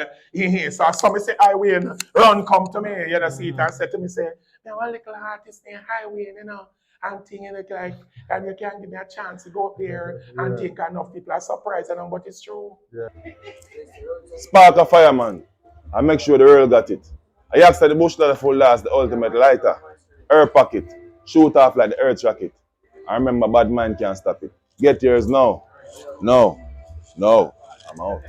God. So some say highway run come to me, you know, see it and say to me, say, now one little artist named Highway, you know, and thinking it like, and you can give me a chance to go up there and think enough people are surprised, and but it's true. Spark a fire, man. And make sure the world got it. I asked the bush that full last, the ultimate lighter. Air pocket. Shoot off like the earth rocket. I remember bad man can't stop it. Get yours now. No. No. I'm out.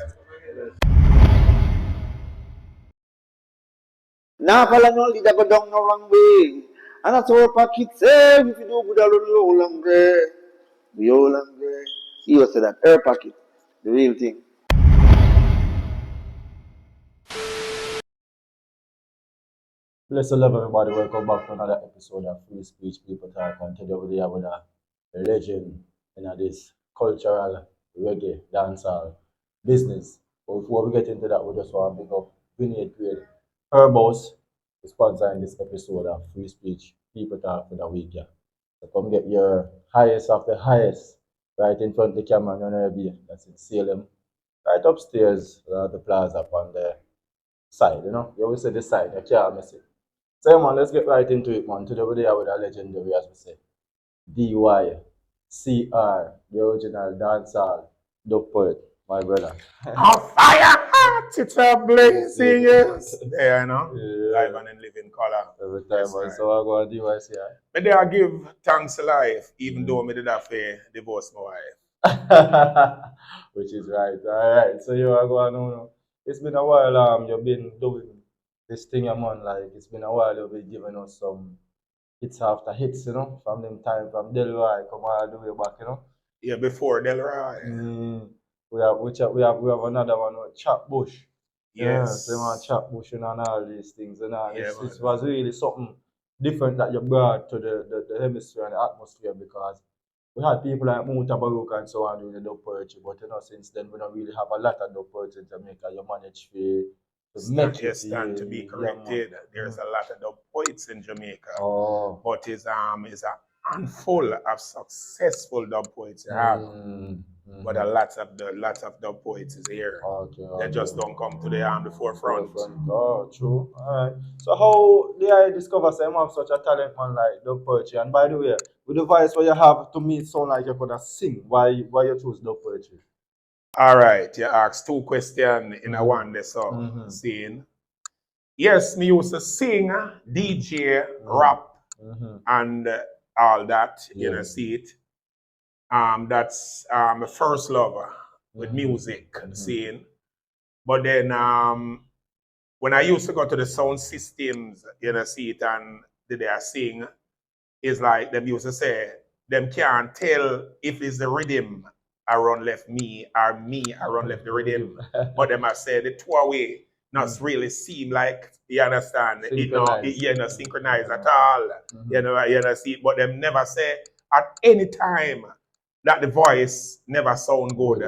Nakalanol, di dapat dong orang be. Anak so pakit say, if you do good alone, you lang gre. You lang gre. You say that air packet, the real thing. Bless the love, everybody. Welcome back to another episode of Free Speech People Talk. And today we have with a legend in this cultural reggae dancehall business. But before we get into that, we just want to pick up Vineyard Trade Herbos sponsoring this episode of Free Speech People Talk for the week. Yeah. So come get your highest of the highest right in front of the camera on Airbnb. That's in Salem, right upstairs, the plaza on the side. You know, you always say the side, you can't miss it. So, yeah, man, let's get right into it, man. Today we're there with a legendary, as we say, DYCR, the original dancehall dub poet, my brother. On fire! It's a blazing, yes. There, you know, live and in living color. Every time, yes, man. So I go on DYCR. But they give thanks to life, even though me did have to divorce my wife. Which is right, all right. So you are going on. It's been a while, you've been doing this thing, man, like it's been a while you've been giving us some hits after hits, you know, from them time from Delroy, come all the way back, you know. Yeah, before Delroy. We have another one with Chap Bush. Yes. Yeah, so Chap Bush and all these things and all. Yeah, it was really something different that you brought to the hemisphere and the atmosphere, because we had people like Muta Baruch and so on doing the dub poetry, but you know, since then we don't really have a lot of dub poetry in Jamaica. You manage to stand to be corrected. Yeah, there's a lot of dub poets in Jamaica, but it's a handful of successful dub poets you have. But a lot of dub poets is here. They just don't come to the forefront. Oh, true. Alright. So how did I discover some have such a talent, man, like dub poetry? And by the way, with the voice what you have, to me it sound like you could sing. Why you choose dub poetry? All right, you asked two questions in a one day, so seeing. Yes, me used to sing, DJ, rap, and all that, you know, see it. That's my first love with music, seeing. But then when I used to go to the sound systems, you know, see it and did I sing, it's like them used to say, them can't tell if it's the rhythm around left me or me around left the rhythm. But them I say the two away not really seem like, you understand, it not synchronized at all. You know, see, but them never say at any time that the voice never sound good.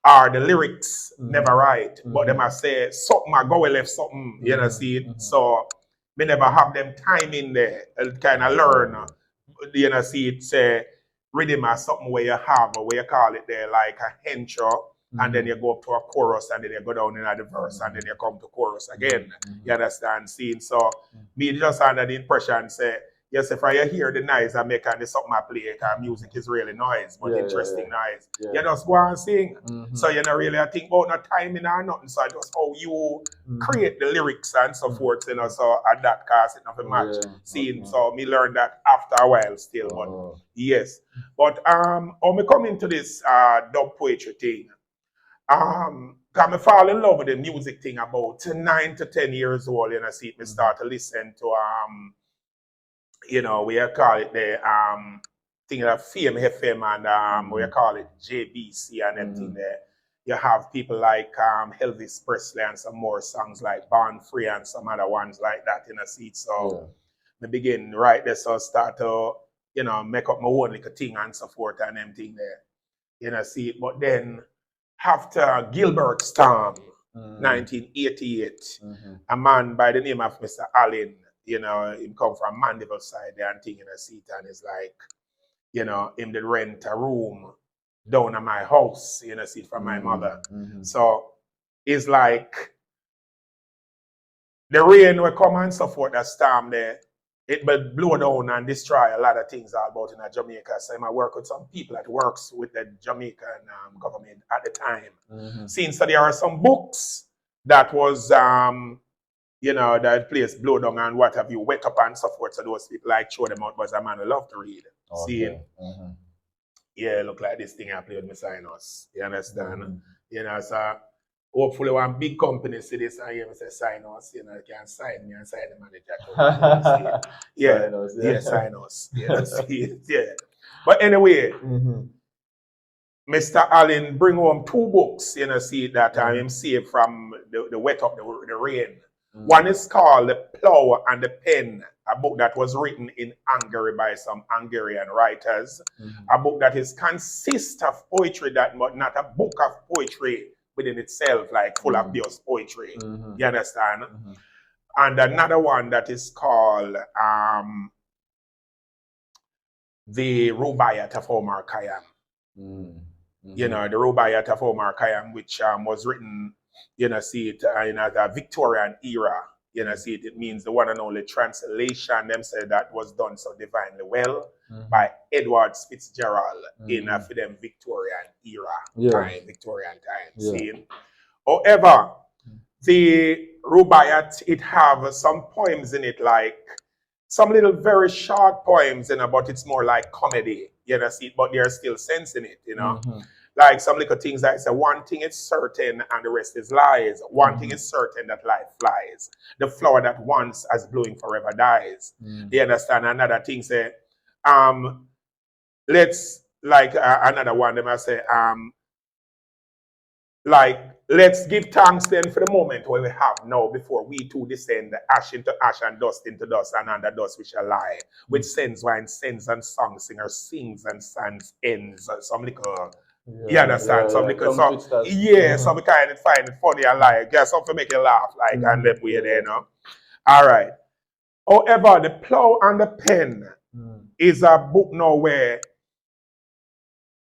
Or the lyrics never right. But them I say something I go left something, you know, see it. So we never have them time in there and kind of learn, you know, see it say rhythm or something where you have or where you call it there like a intro, and then you go up to a chorus and then you go down in the verse and then you come to chorus again. You understand? Seeing so me just under the impression say, yes, if I hear the noise I make and the something I play, because music is really noise, but interesting noise. You just go and sing. So you don't really think about no timing or nothing. So just how you create the lyrics and so forth, you know, so at that cause it not match. Seeing so me learned that after a while still, but yes. But when me come into this dub poetry thing, because I fall in love with the music thing about 9 to 10 years old, you know, see me start to listen to you know, we call it the thing of Fame FM and we call it JBC and everything there. You have people like Elvis Presley and some more songs like Born Free and some other ones like that, you know, see. So the begin right there, so start to, you know, make up my own little thing and so forth and everything there. You know, see. But then after Gilbert Storm, 1988, a man by the name of Mr. Allen, you know, him come from Mandeville side there and thing in a seat, and it's like, you know, him did rent a room down at my house, you know, see, from my mother. So it's like the rain will come and so forth, that storm there, it will blow down and destroy a lot of things all about in Jamaica. So I work with some people that works with the Jamaican government at the time. Since so there are some books that was that place blow down and what have you, wake up and so forth. So those people like throw them out, but a man who love to read. See? Yeah, look like this thing I play with my sinus. You understand? So hopefully one big company see this and hear me say sinus, can sign me and sign the manager. Yeah, sign us. Yeah. But anyway, Mr. Allen bring home 2 books, see that I am saved from the wet up the rain. One is called The Plow and the Pen, a book that was written in Hungary by some Hungarian writers. A book that consists of poetry, but not a book of poetry within itself, like full of just poetry. You understand? And another one that is called The Rubaiyat of Omar Khayyam. The Rubaiyat of Omar Khayyam, which was written, in the Victorian era. It means the one and only translation, them say that was done so divinely well by Edward Fitzgerald in for them Victorian era time, Victorian time. However, the Rubaiyat, it have some poems in it, like some little very short poems, but it's more like comedy, but there's still sense in it, Like some little things that say, one thing is certain and the rest is lies. One thing is certain, that life flies. The flower that once as blowing forever dies. You understand? Another thing say, let's, like another one, they must say, let's give thanks then for the moment where we have now, before we too descend ash into ash and dust into dust, and under dust we shall lie. With sense, wine, sense, and song, singer sings and sands ends. Some little, you understand? Some little, some kind of find it funny and like, yeah, something make you laugh, like, and then we're there, All right. However, The Plow and the Pen is a book now where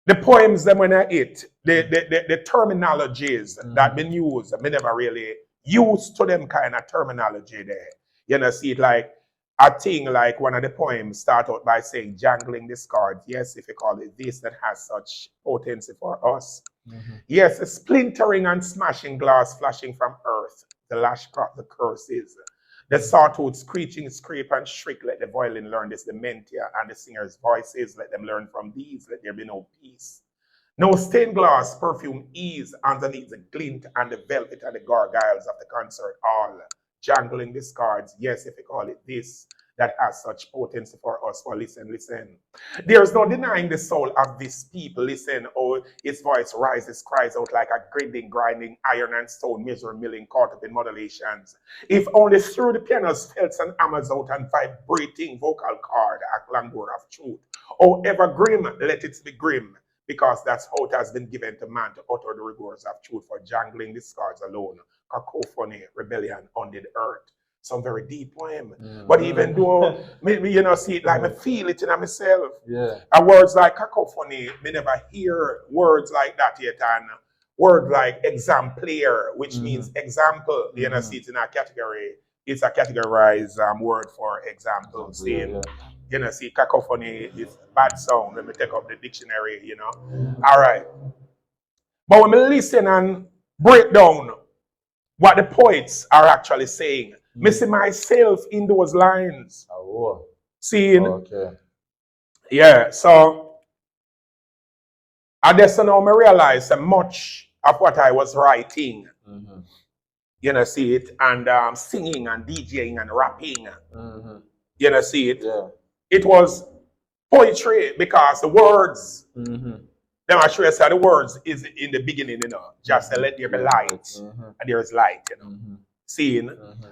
the poems them when I hit, the terminologies that been used, I never really used to them kind of terminology there. See it like a thing like one of the poems start out by saying jangling this card. Yes, if you call it this, that has such potency for us. Yes, splintering and smashing glass flashing from earth. The lash cut the curses. The sawtooth screeching, scrape and shriek, let the violin learn this dementia, and the singer's voices, let them learn from these, let there be no peace. No stained glass, perfume ease, underneath the glint and the velvet and the gargoyles of the concert hall. Jangling discards, yes, if you call it this, that has such potency for us. For listen. There is no denying the soul of this people. Listen, its voice rises, cries out like a grinding iron and stone, misery milling, caught up in modulations. If only through the piano's felts and hammers out and vibrating vocal cord, a clangor of truth. However grim, let it be grim, because that's how it has been given to man to utter the rigors of truth. For jangling discards alone, cacophony, rebellion under the earth. Some very deep poem. But even though me, see it like me feel it in myself. And words like cacophony, me never hear words like that yet. And word like exemplar, which means example, see it in a category. It's a categorized word for example. See, see cacophony is bad sound. Let me take up the dictionary, All right. But when we listen and break down what the poets are actually saying, me see myself in those lines. Seeing? Okay. Yeah, so I just now me realize much of what I was writing, see it, and singing and DJing and rapping, see it. Yeah. It was poetry because the words, them I sure say the words is in the beginning, just to let there be light, and there is light, Seeing,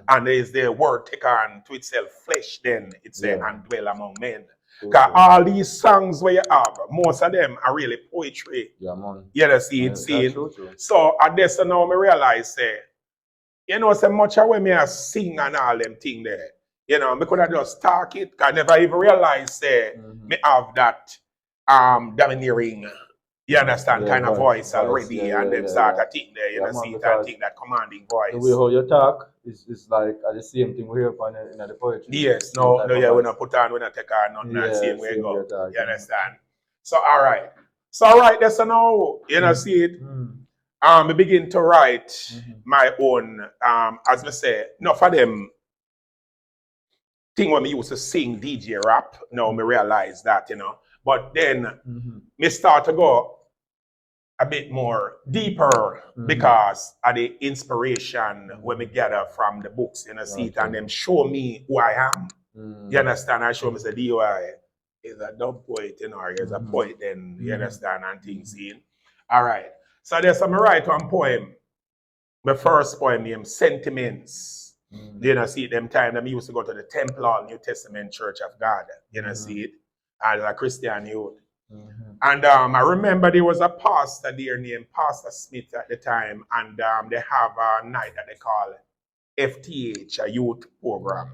and there is the word take on to itself flesh, then it said, and dwell among men. Because all these songs where you have, most of them are really poetry. Yeah, man. See it, seeing. So at this now I realize, so much of when I sing and all them thing there, me could have just talk it, because I never even realize, me have that domineering You understand, Yeah, kind of voice already, yeah, and them yeah, start yeah. to think there, you Yeah, know, man, see it and because think that commanding the way voice. how you talk is like the same thing we hear upon in the poetry. Yes, Same no, type no, of yeah, we voice. not put on, we not take on nothing and Yeah, same way same way go. you talk. You understand? So all right. So all right, that's now, you know, see it. I begin to write my own, as I say, not for them thing when me used to sing DJ rap. Now me realize that, you know. But then me start to go a bit more deeper because of the inspiration when me gather from the books, you know, see it and them show me who I am. You understand? I show me say DY is a dub poet, you know, or is a poet then, you understand, and things in. All right. So there's some write one poem. My first poem named Sentiments. You know, see them time them used to go to the Temple Hall New Testament Church of God. You know, see it as a Christian youth. And I remember there was a pastor there named Pastor Smith at the time, and they have a night that they call FTH, a youth program.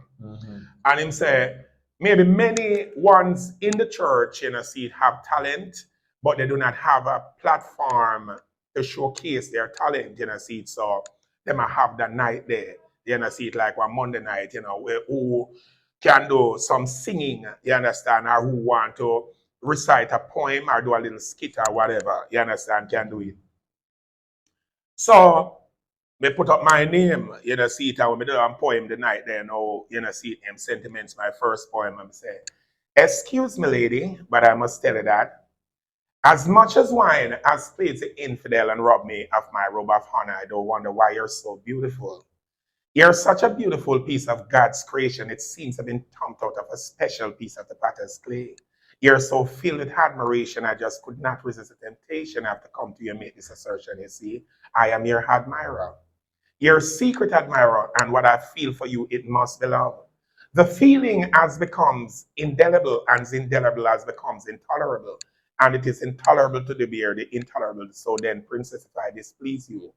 And him say, maybe many ones in the church, you know, see it have talent, but they do not have a platform to showcase their talent, you know, see it. So they might have that night there, you know, see it like one Monday night, you know, where who can do some singing, you understand, or who want to recite a poem or do a little skit or whatever, you understand, can do it. So me put up my name, you know, see it, and when me do a poem the night there, now, you know, see it, Sentiments, my first poem, I'm say, excuse me, lady, but I must tell you that as much as wine has played the infidel and robbed me of my robe of honor, I don't wonder why you're so beautiful. You're such a beautiful piece of God's creation. It seems to have been thumped out of a special piece of the potter's clay. You're so filled with admiration, I just could not resist the temptation. I have to come to you and make this assertion, you see. I am your admirer. Your secret admirer, and what I feel for you, it must be love. The feeling as becomes indelible, and indelible as becomes intolerable, and it is intolerable to the bear, the intolerable. So then, princess, if I displease you,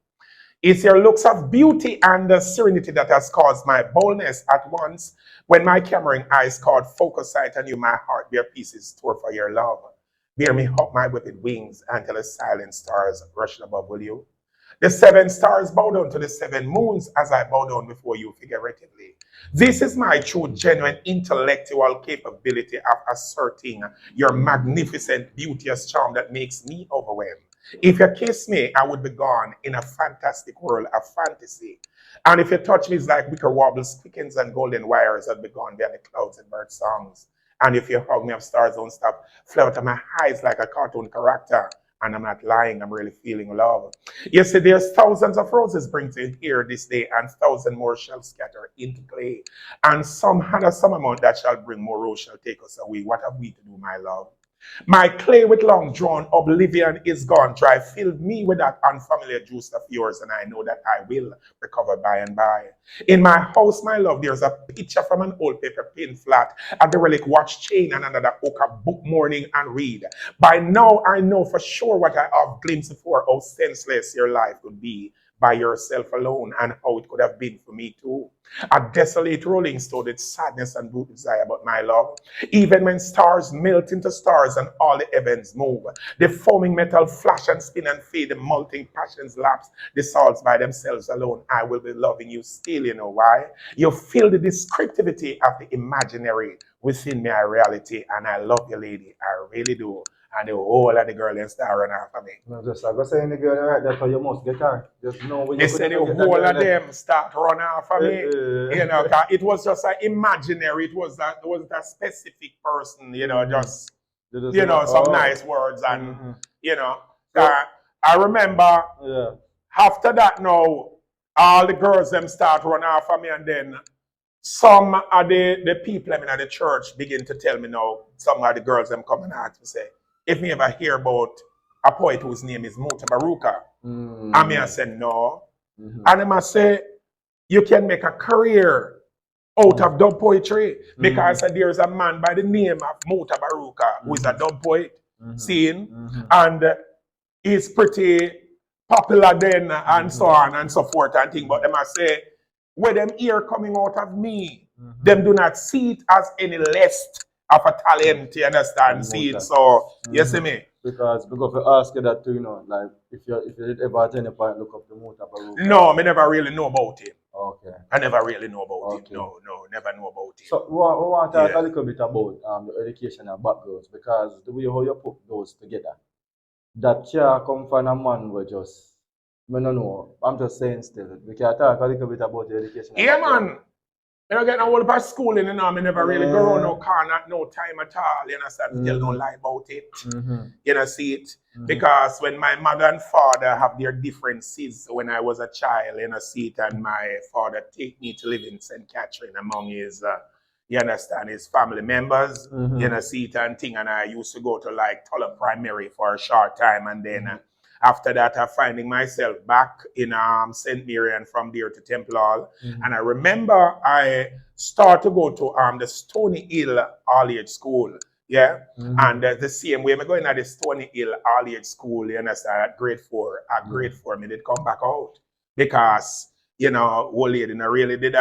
it's your looks of beauty and the serenity that has caused my boldness at once. When my cammering eyes caught focus sight on you, my heart bare pieces tore for your love. Bear me up my whipped wings until the silent stars rush above will you. The seven stars bow down to the seven moons as I bow down before you figuratively. This is my true, genuine intellectual capability of asserting your magnificent, beauteous charm that makes me overwhelmed. If you kiss me, I would be gone in a fantastic world of fantasy. And if you touch me, it's like wicker wobbles, quickens, and golden wires that be gone behind the clouds and bird songs. And if you hug me, of stars don't stop, flow out of my eyes like a cartoon character. And I'm not lying, I'm really feeling love. You see, there's thousands of roses bring to here this day, and thousand more shall scatter into clay. And some had a some amount that shall bring more rose shall take us away. What have we to do, my love? My clay with long drawn oblivion is gone dry. Fill me with that unfamiliar juice of yours, and I know that I will recover by and by. In my house, my love, there's a picture from an old paper pin flat, a derelict watch chain, and another book of book morning and read. By now, I know for sure what I have glimpsed before, how senseless your life could be by yourself alone, and how it could have been for me too. A desolate rolling stone with sadness and blue desire, but my love, even when stars melt into stars and all the heavens move, the foaming metal flash and spin and fade, the molting passions lapse, the salts by themselves alone, I will be loving you still. You know why? You feel the descriptivity of the imaginary within my reality, and I love you, lady. I really do. And the whole of the girl and star run after me. No, just I go saying the girl right there, so you must get her. Just know when They you could said the never get that whole girl of there. them start run after me. You know, 'cause it was just an imaginary. It wasn't a specific person. You know, just you know some nice words and you know. I remember after that now, all the girls them start run after me, and then some of the people in the church begin to tell me now. Some of the girls them come and ask me say, if me ever hear about a poet whose name is Muta Baruka. And me I say no. And them I say, you can make a career out of dub poetry because there's a man by the name of Muta Baruka who is a dub poet, seeing, and he's pretty popular then and so on and so forth and thing. But them I say, where them ear coming out of me, them do not see it as any less of a talent, you understand? See it, so you see me? Because if I ask you that too, like if you did ever at any point look up the motor Baruch. No, me never really know about him. Okay. I never really know about him. No, never know about him. So we want to talk a little bit about the educational backgrounds, because the way how you put those together, that can come from a man who just, I don't know, I'm just saying still, we can talk a little bit about the educational background. Man. You know, getting a whole about schooling, I never really go around no car, not no time at all, you understand? Tell no lie about it. You know, see it? Because when my mother and father have their differences when I was a child, you know, see it, and my father take me to live in St. Catherine among his, you understand, his family members, you know, see it and thing, and I used to go to like Tulla Primary for a short time, and then after that, I'm finding myself back in St. Mary, and from there to Temple Hall. And I remember I started to go to the Stony Hill All-Age School. Yeah. And the same way I'm going at the Stony Hill All-Age School, you understand, at grade 4. At grade 4, I did come back out. Because, you know, old lady really did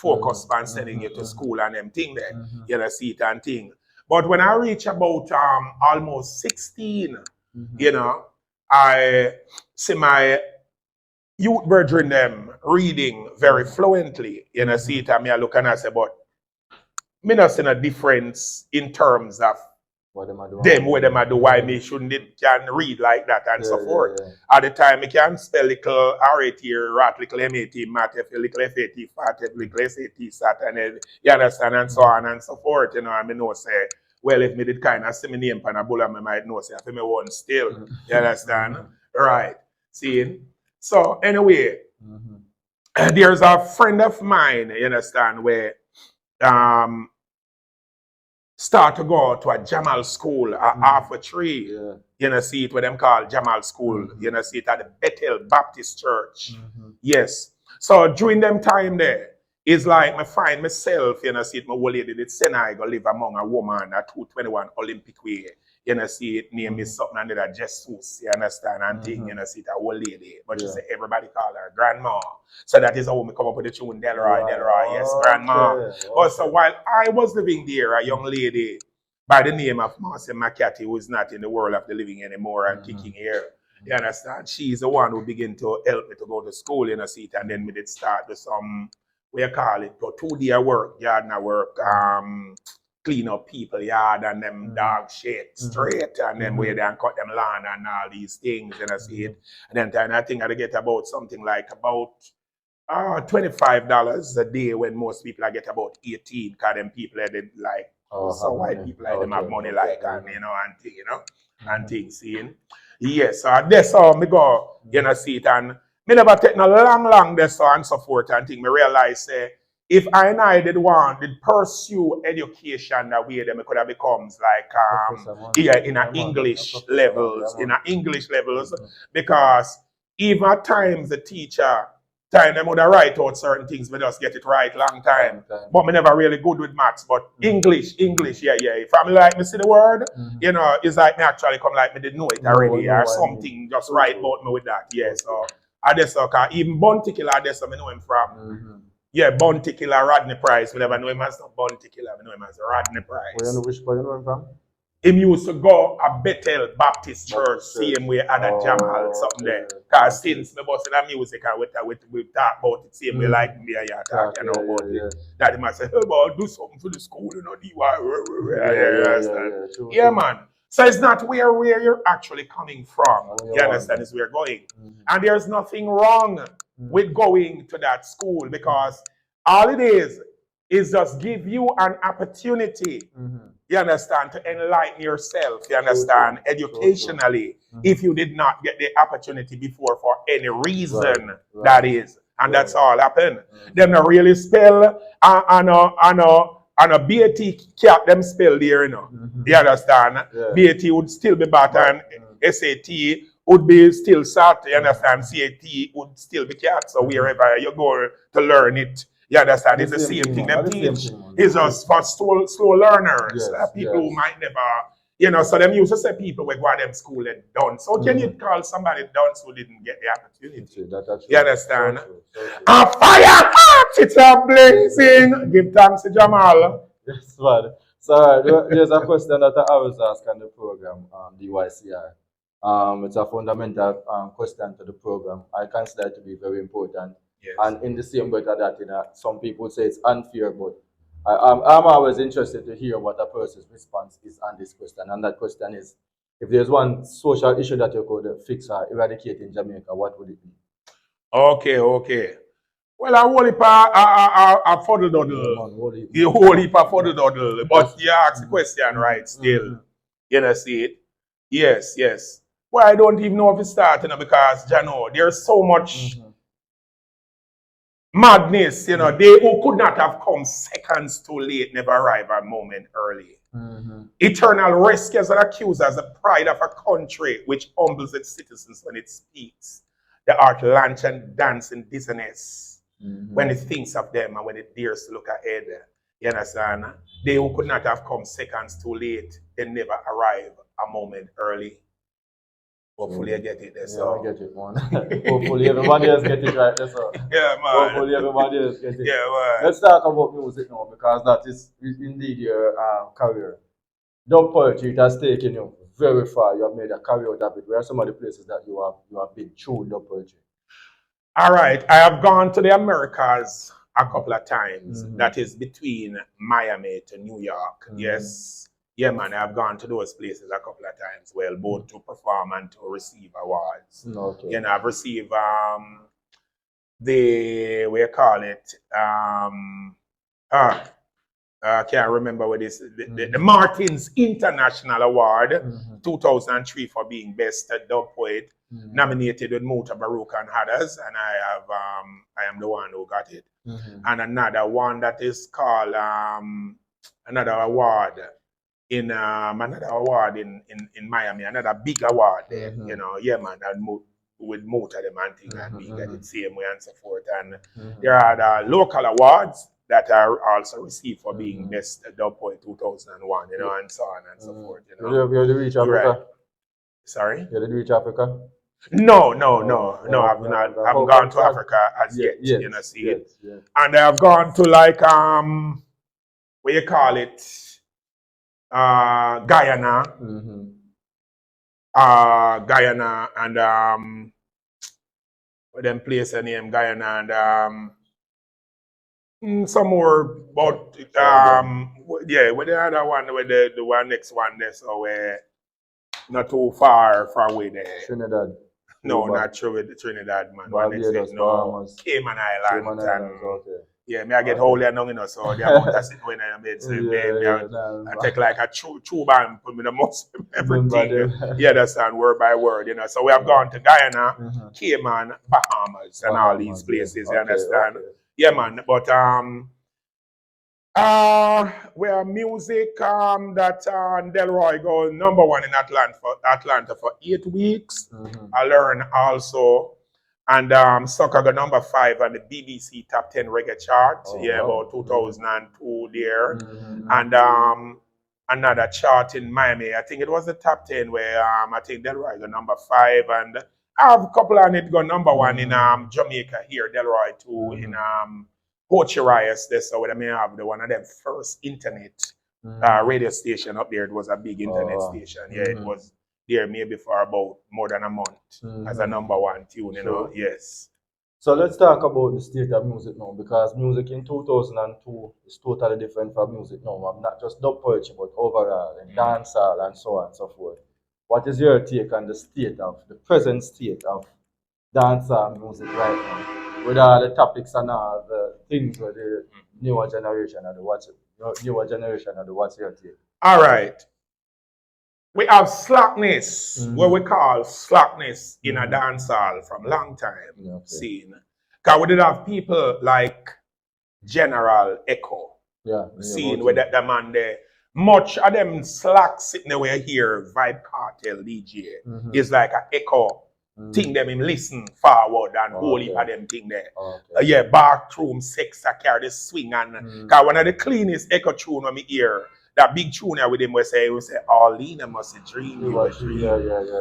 focus on sending you to school and them thing there. You know, see it and thing. But when I reach about almost 16, you know, I see my youth brethren them reading very fluently, you know, see it, and I look and I say, but me not seeing a difference in terms of what them I do, why me shouldn't can read like that and so forth. At the time, I can spell little RAT, rat, little MAT, math, little FAT, fat, little SAT, sat, and you understand, and so on and so forth, you know, and I know say, well, if me did kind of see me name pan a bull, I might know say I feel me one still. You understand? Right. See? So anyway, there's a friend of mine, you understand, where start to go to a Jamal school at half a tree. You know, see it where them call Jamal school. You know, see it at the Bethel Baptist Church. Yes. So during them time there, it's like I find myself, you know, see it, my old lady did send I go live among a woman at 221 Olympic Way. You know, see it, name is something under that Jesus, you understand, and thing, you know, see it, a old lady. But you say everybody call her grandma. So that is how we come up with the tune, Delroy, yes, grandma. But so while I was living there, a young lady by the name of Marcy McCarthy, who is not in the world of the living anymore and kicking here. You understand? She's the one who began to help me to go to school, you know, see it, and then we did start with some, we call it, 2-day work, yard work, clean up people yard and them dog shit straight, and then where they cut them lawn and all these things, you know, see it. And then I think I get about something like about $25 a day, when most people I get about 18, because them people are like, so white people like them have money like, and you know, and thing, you know, and things, seeing. Yes, so that's how me go, you know, see it, and me never take no long this and so forth and thing. Me realize if I did pursue education that way, then it could have becomes like in a English levels, because even at times the teacher time them would have write out certain things, we just get it right long time. But me never really good with maths, but English, yeah. If I'm like me see the word, you know, it's like me actually come like me didn't know it already, or something just right about me with that. Yeah, so I just even Bounty Killer, that's where I know him from. Yeah, Bounty Killer, Rodney Price. We never know him as not Bounty Killer, we know him as Rodney Price. Where you know which part you know him from? Him used to go a Bethel Baptist Church, same way at a Jamal, something there. Because since me was in the music and we talk about it, same way like me and you talk, you know, about it. That he might say, hey, boy, do something for the school, you know, yeah, man. So it's not where you're actually coming from. You understand? It's where you're going. And there's nothing wrong with going to that school, because all it is just give you an opportunity, you understand, to enlighten yourself, you understand, educationally, if you did not get the opportunity before for any reason, that is. And that's all happened. Them not really spell on a BAT cap them spell there, you know. You understand? BAT would still be bad, and SAT would be still sat, you understand? CAT would still be cat. So wherever you go to learn it, you understand? It's the same thing. Them teach is just for slow learners, people who might never, you know. So them used to say people who go to them school and done. So can you call somebody done who didn't get the opportunity? You understand? A fire heart, it's a blazing. Give thanks to Jamal. Yes, man. So there's a question that I always ask on the program, DYCR. It's a fundamental question to the program. I consider it to be very important. Yes. And in the same way that some people say it's unfair, but I'm always interested to hear what a person's response is on this question. And that question is, if there's one social issue that you could fix or eradicate in Jamaica, what would it be? Okay. Well, a whole heap a fuddle doddle. A whole heap of fuddle doddle. But you ask the question right still. You know, see it? Yes. Well, I don't even know if it's starting because, there's so much madness, they who could not have come seconds too late, never arrive a moment early. Eternal rescuers and accusers, the pride of a country which humbles its citizens when it speaks. The art lunch and dance in dizziness when it thinks of them and when it dares to look ahead. You understand? They who could not have come seconds too late, they never arrive a moment early. Hopefully I get it there. So. I get it, man. Hopefully everybody else get it right there. So. Yeah, man. Hopefully everybody else get it. Yeah, man. Let's talk about music now because that is indeed your career. Dub poetry, it has taken you very far. You have made a career out of it. Where are some of the places that you have been through dub poetry? All right. I have gone to the Americas a couple of times. That is between Miami to New York. Yes. Yeah, man, I've gone to those places a couple of times, well, both to perform and to receive awards. Okay. I've received I can't remember what this the Martins International Award 2003 for being best dub poet, nominated with Muta Baruch and others, and I am the one who got it. And another one that is called another award in Miami, another big award there, yeah, man, and with Muta them and things, and we get it same way and so forth. And there are the local awards that are also received for being best dub poet 2001, and so on and so forth. You reach Africa? Right. Sorry? You reach Africa? No, I've not. I haven't gone to Africa as yet. And I've gone to what you call it? Guyana. Guyana and what them place a name Guyana and some more about with the other one with the one next one there, so we're not too far away there. Trinidad. No, not true with the Trinidad, man. Barbados, Bahamas. Cayman Islands. Okay. Yeah, I get hold of it, so the amount of sit when I made, so I take like a true band, put me the most everything. You understand, word by word, So we have gone to Guyana, Cayman, Bahamas, and all these places, you understand? Okay. Yeah, man, but where music that Delroy go #1 in Atlanta for 8 weeks. I learned also. And Sucker got #5 on the BBC Top 10 Reggae chart. About 2002 there. And another chart in Miami. I think it was the Top 10 where I think Delroy got #5. And I have a couple on it got #1 in Jamaica here. Delroy too in Poetry Riot. That's what I have the one of them first internet radio station up there. It was a big internet station. Yeah, it was there maybe for about more than a month as a #1 tune, Yes. So let's talk about the state of music now, because music in 2002 is totally different from music now. I'm not just dub poetry, but overall, and dancehall and so on and so forth. What is your take on the present state of dancehall music right now, with all the topics and all the things with the newer generation and what's your take? All right. We have slackness, what we call slackness in a dancehall from long time scene. Because we did have people like General Echo scene with the man there. Much of them slack sitting away here, Vibe Cartel DJ, is like an echo thing them him listen forward and whole heap of them thing there. Bathroom sex, I carry the swing and because one of the cleanest echo tune on me ear. That big tune with him we say, Arlene must dream you a dream.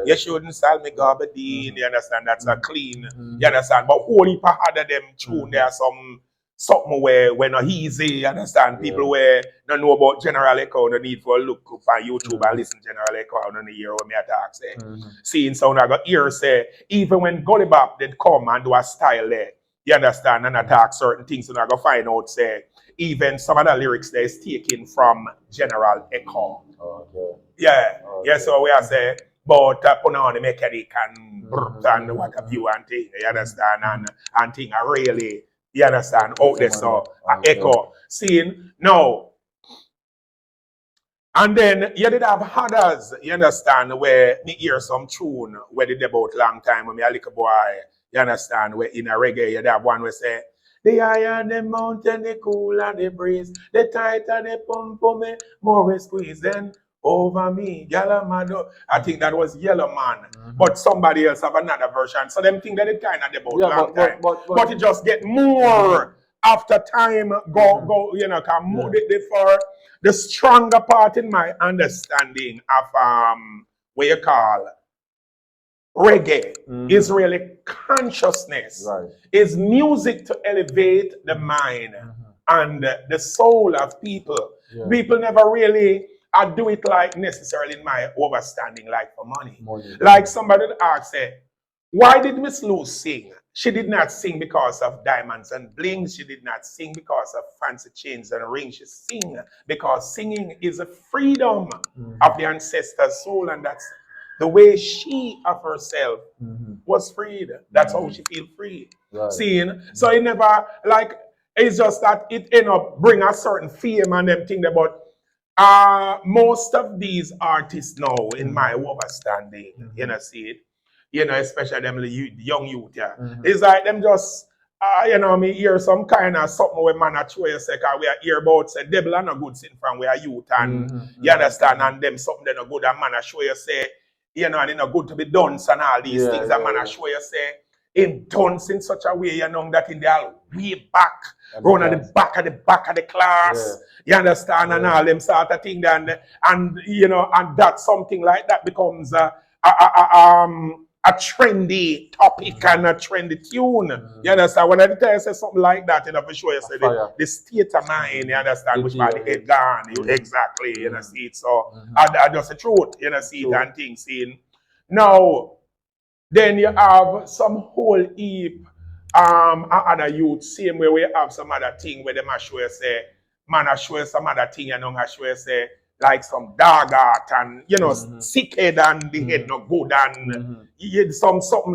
You shouldn't sell me garbadine, you understand? That's a clean, you understand? But whole heap of other them tune there, some something where not easy, you understand? People where don't know about General Echo, no need for look up on YouTube and listen to General Echo, I don't hear what me attack say. Seeing sound I got ear say, even when Gully Bop did come and do a style there, you understand, and attack certain things, and I go find out say, even some of the lyrics there is taken from General Echo. Yeah, so we are say, but put on the mechanic and and what have you and thing, you understand, and thing are really, you understand, out there, so Echo. Seeing, no. And then you did have others, you understand, where me hear some tune where they did about long time when me a little boy, you understand, where in a reggae you have one where say, the higher the mountain, the cooler the breeze, the tighter the pump me, more we squeeze then over me. Yellow man, I think that was Yellow Man, but somebody else have another version. So them think that it kind of about long time, but it just get more after time go, you know, can move it for the stronger part in my understanding of what you call reggae is really consciousness. Is music to elevate the mind and the soul of people. People never really do it like necessarily in my understanding like for money. Like somebody asked, why did Miss Lou sing? She did not sing because of diamonds and blings. She did not sing because of fancy chains and rings. She sing because singing is a freedom of the ancestor's soul, and that's the way she of herself was freed. That's how she feel free. Seeing, so it never like it's just that it end up bring a certain fame and them thing about. Most of these artists now, in my understanding, you know, see it. You know, especially them young youth, it's like them just, you know, me hear some kind of something where man at show you say, cause we are hear about say devil are not good sitting from we are youth and you understand, and them something they not good and man at show you say, you know, and it's not good to be dance and all these things, and man at show you say, in dance in such a way, you know, that in the way back, run at the back of the class, you understand, and all them sort of thing, and you know, and that something like that becomes a trendy topic and a trendy tune. You understand? When I tell you say something like that, you know, for sure you say the state of mind, you understand, which by the head gone, you exactly, you know, see it. So I just the truth, you know, see it and things seen. Now, then you have some whole heap other youth, same way we have some other thing where they might show you say, man, I show you some other thing, you know, I show you say, like some dog art and, you know, sick head and the head not good and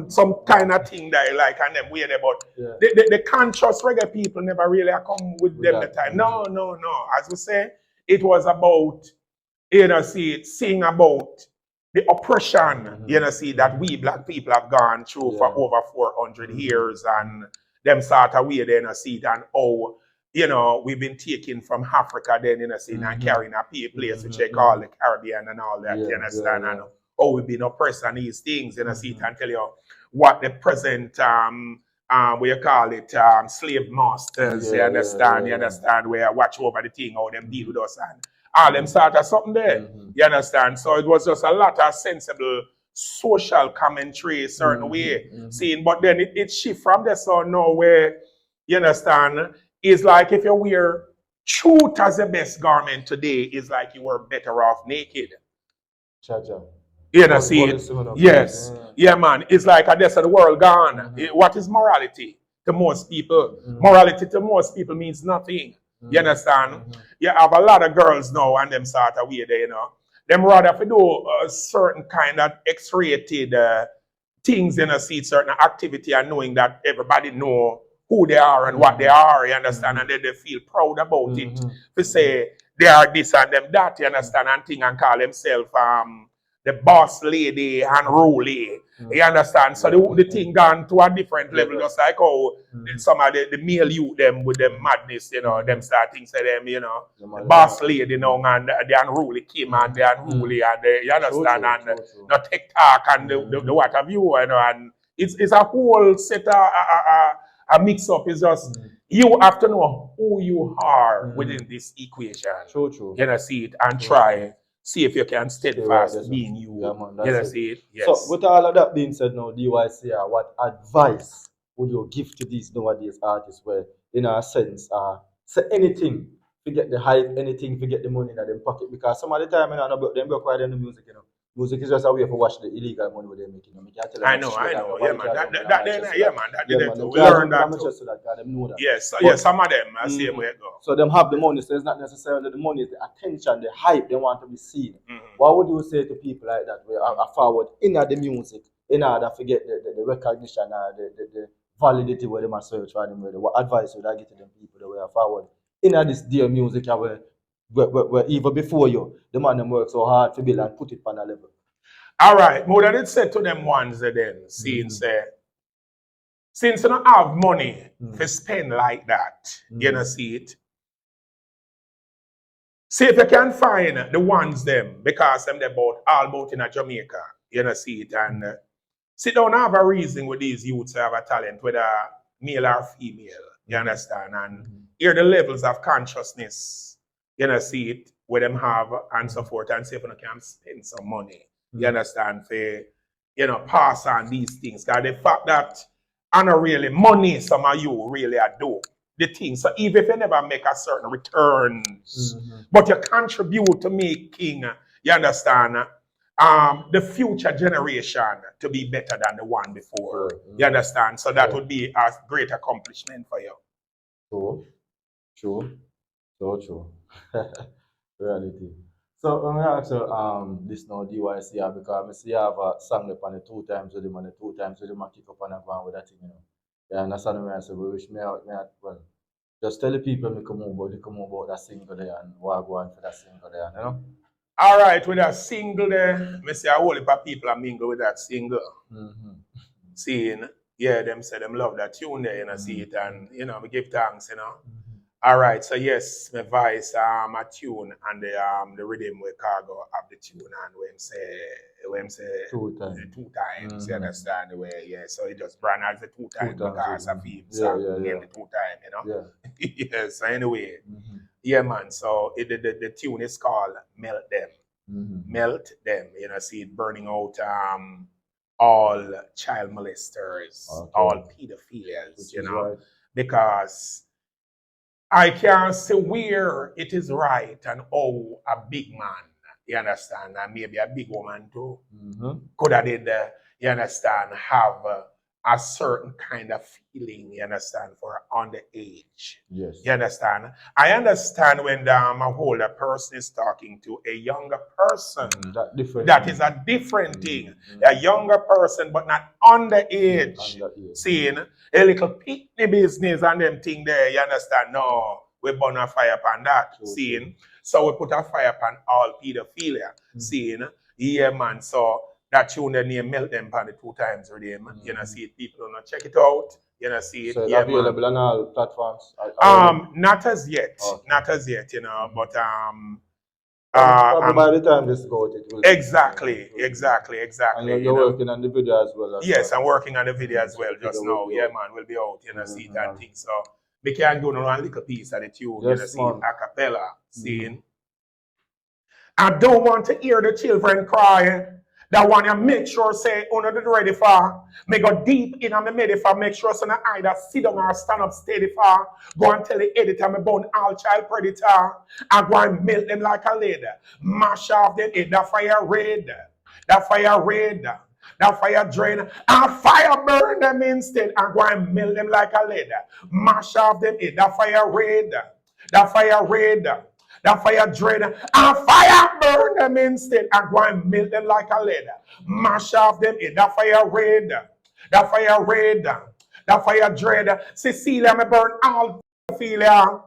some kind of thing that you like and them weird about. The conscious reggae people never really come with them the time. No. As we say, it was about, you know, sing about the oppression, you know, see, that we black people have gone through for over 400 years and them sort of way, you know, see it and how, you know, we've been taken from Africa then, you know, see, and carrying a place which they call the Caribbean and all that, you understand, and how we've been oppressed on these things, you know, see it and tell you what the present, what you call it, slave masters, you understand, where watch over the thing, how them deal with us and all them sort of something there, you understand? So it was just a lot of sensible social commentary, certain way, seeing, but then it shift from there, so now where, you understand, is like if you wear truth as the best garment today, is like you were better off naked. You know, see it? Yes. Yeah, man. It's like a death of the world gone. What is morality to most people? Morality to most people means nothing. You understand? You have a lot of girls now and them sort of way there, you know. Them rather if you do a certain kind of X-rated things, you know, see certain activity and knowing that everybody know who they are and what they are, you understand, and then they feel proud about it. To say they are this and them that, you understand, and thing and call themselves the boss lady and unruly. You understand? So the thing gone to a different level, just like how some of the male youth them with them madness, you know, them starting say them, you know, the boss lady, you know, and the unruly Kim and the unruly and the, you understand, and the TikTok and the what have you, you know, and it's a whole set of a mix up. Is just you have to know who you are within this equation. You know, see it and try. See if you can steadfast being you. You know, see it. Yes. So with all of that being said now, DYCR, what advice would you give to these nowadays artists where in a sense, say anything to get the hype, anything to get the money in their pocket. Because some of the time, you know, them broke why them the music, you know. Music is just a way for watch the illegal money where they're making. You know, I tell them I it's know, straight and yeah, nobody man. can That, jump in that, on that my then, chest to yeah, that. man. That Yeah, did it man, too. them We can't jump learned in on that my too. chest to that, because them know that. Yes, But yes, some of them, I see where it go. so them have the money, so it's not necessarily the money, it's the attention, the hype they want to be seen. Mhm. What would you say to people like that who are forward in the music in order to get the recognition or the validity where they must search for them? What advice would I give to them people that were forward in this dear music where even before you, the man them work so hard to build and put it on a level? All right, more than it said to them ones then, since since you don't have money to spend like that, you know, see it. See if you can find the ones them, because them they both all about in a Jamaica, you know, see it, and sit down and have a reason with these youths who have a talent, whether male or female, you understand, and hear the levels of consciousness, you know, see it, where them have and so forth, and see if you can spend some money, you understand, for, you know, pass on these things. Because the fact that I know really money, some of you really are do the things. So even if you never make a certain returns, but you contribute to making, you understand, the future generation to be better than the one before. You understand? So that would be a great accomplishment for you. True. So true. Reality. So I'm gonna ask you this now DYCR, because I see you have a song up on the 2 times with him, and the 2 times with him I kick up and go on with that thing, you know. Yeah, and that's what I say, we wish me out, well. Just tell the people me come about that single there and what I go on for that single there, you know? All right, with that single there, I see a whole heap of people are mingle with that single. Seeing, yeah, them say them love that tune there, you know, see it, and, you know, we give thanks, you know. All right, so yes, my voice, a tune, and the rhythm with Cargo of the tune, and when say 2 times, you understand the way, yeah. So it just brand as the 2 times because of him, so name the 2 times, you know. Yeah. So anyway, yeah, man. So the tune is called Melt Them, Melt Them. You know, see it burning out all child molesters, all pedophilias, you know, because I can see where it is right and how a big man, you understand, and maybe a big woman too, could have did, you understand, have a certain kind of feeling, you understand, for underage. Yes. You understand? I understand when a older person is talking to a younger person. That is a different thing. A younger person, but not underage. Seeing a little picnic business and them thing there, you understand? No, we burn a fire upon that. Seeing? So we put a fire upon all pedophilia. Seeing? Yeah, man. So that tune the name Melt Them upon the 2 times with him. You know, see it, people don't check it out. You know, see it. So yeah, available on all platforms? Not as yet. Not as yet, you know, but probably by the time this goes, it will. Exactly. And you're working on the video as well. Yes, I'm working on the video as well just now. Yeah, man, we'll be out, you know, see that thing. So we can do one little piece of the tune, you know, see a cappella, seeing. I don't want to hear the children cry. That one you make sure say under the ready for. Me go deep in and me ready for. Make sure so I either sit down or stand up steady for. Go and tell the editor me born all child predator. And go and melt them like a lid. Mash off them head. That fire red. That fire red. That fire drain. And fire burn them instead. And go and melt them like a lid. Mash off them head. That fire red. That fire red. That fire drain and fire burn them instead and go and melt them like a lead. Mash off them in that fire red. That fire red. That fire dread. Cecilia, me burn all Ophelia.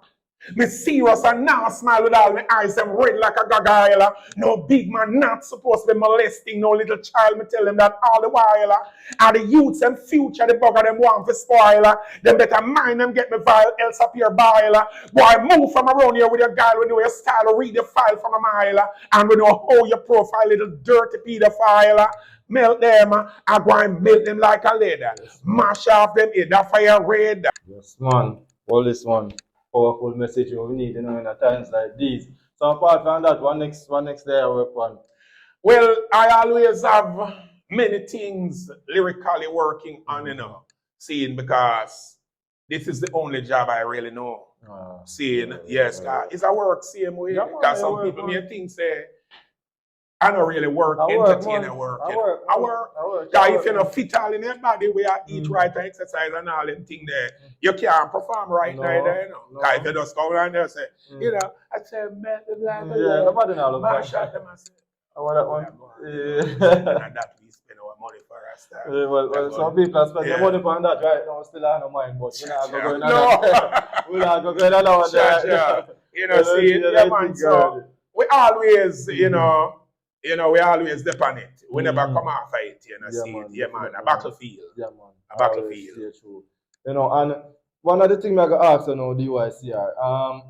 Me serious and now smile with all my eyes them red like a gargoyle. No big man not supposed to be molesting no little child. Me tell them that all the while. And the youths and future the bugger them want to spoil. Them better mind them get me vile else appear bile. Boy move from around here with your guy when you know your style. Read the file from a mile. And we know how your profile little dirty pedophile. Melt them and go and melt them like a leather. Mash off them in the fire red. Yes, man. All this one powerful message we need, you know, in times like these. So apart from that, one next day I work on. Well, I always have many things lyrically working on, you know, seeing because this is the only job I really know. Seeing, yes, it's a work same way. Yeah, man, Because I some work, people man. may think say, I don't really work, I work, entertain man. and work. I You know. work, I man. work. I work, Because I if work, you man. don't fit all in your body, where you eat right and exercise and all them things there, you can't perform right No, now, you know. no. Because if you just come around there and say, you know, I say, man, Yeah, nobody know look mash back. out them and say, I want that one. and that we spend our money for us. Well, some people are spending money on that right now, still I don't mind, but we're not going to No. that. We're not going to that one. Sure. You know, see, yeah, man, so we always, you know, we always depend it. We never come off it, you know, see it. Yeah, man, a battlefield. Yeah, man. A battlefield. Yeah, true. You know, and one of the things I got asked, you know, DYCR,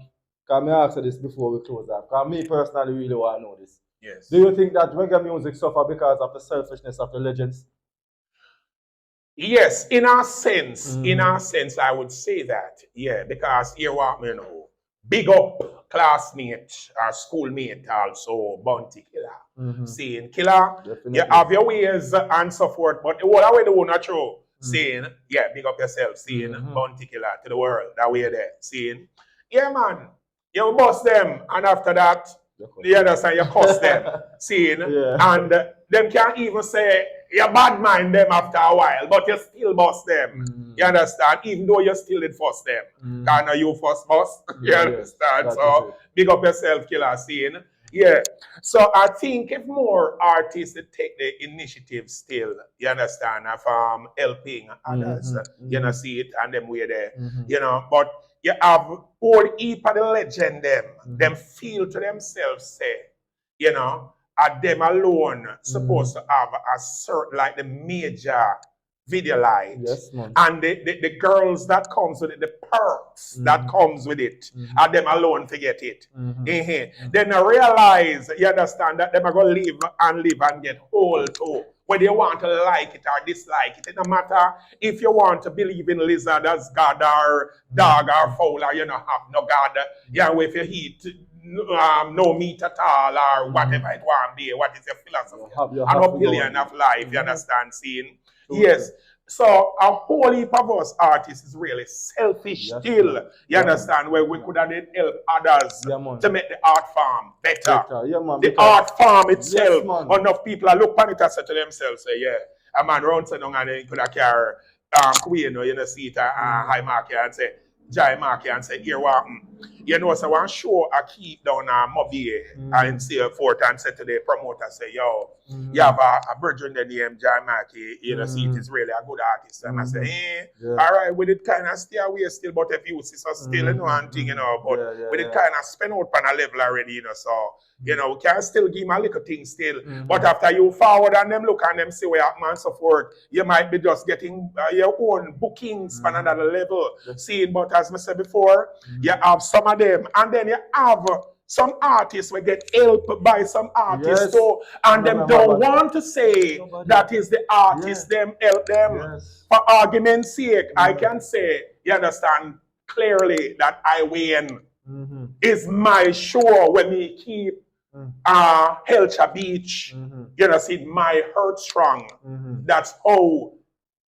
because I asked this before we close up, because me personally really want to know this. Yes. Do you think that reggae music suffer because of the selfishness of the legends? Yes, in a sense, I would say that. Yeah, because here what me know, big up classmate or schoolmate also, Bounty Killer. Saying, Killer, Definitely. you have your ways and so forth, but what I do not true. Saying, yeah, big up yourself, saying Bounty Killer to the world, that way there. Saying, yeah, man, you bust them, and after that, you understand, you cuss them. Saying, and them can't even say, you bad mind them after a while, but you still bust them. You understand? Even though you still did first them. Can't know you first bust. You understand? So big up yourself, Killer, saying. Yeah. So I think if more artists take the initiative still, you understand, of helping others, you know, see it and them way there. You know, but you have all heap of the legend them feel to themselves, say, you know, are them alone supposed to have a certain, like the major video light. Yes, man. And the girls that comes with it, the perks that comes with it, are them alone to get it. Then I realize, you understand, that them are going to live and get hold to. Whether you want to like it or dislike it, it no matter if you want to believe in lizard as God or dog or fowl, or you know have no God. You know, if you eat no meat at all or whatever it want be, what is your philosophy? An opinion of life, you understand, seeing? Yes. So a whole heap of us artists is really selfish still. You understand? Where we could have help others to make the art form better. The art form itself, enough people are look on it and say to themselves, say, yeah, a man runs along and he could have carry Queen, you know, see it high market and say, Jai market and say, here what you know, so one show I keep down Mobile and say forth and say to the promoter, say, yo, you have a brethren the name Jai Markey, you know, see it is really a good artist. And I say, all right, we did kind of stay away still, but if you see so still in one thing, you know, but we did kind of spend out on a level already, you know, so you know, we can still give him a little thing still. But after you forward and them look and them see where happen and so forth, you might be just getting your own bookings on another level. Seeing, but as I said before, you have some of them, and then you have some artists will get help by some artists too, and them don't want to say that is the artist them help them. For argument's sake, I can say, you understand clearly that I win. Is my show when we keep Helcha Beach, you know, see my hurt strong. That's how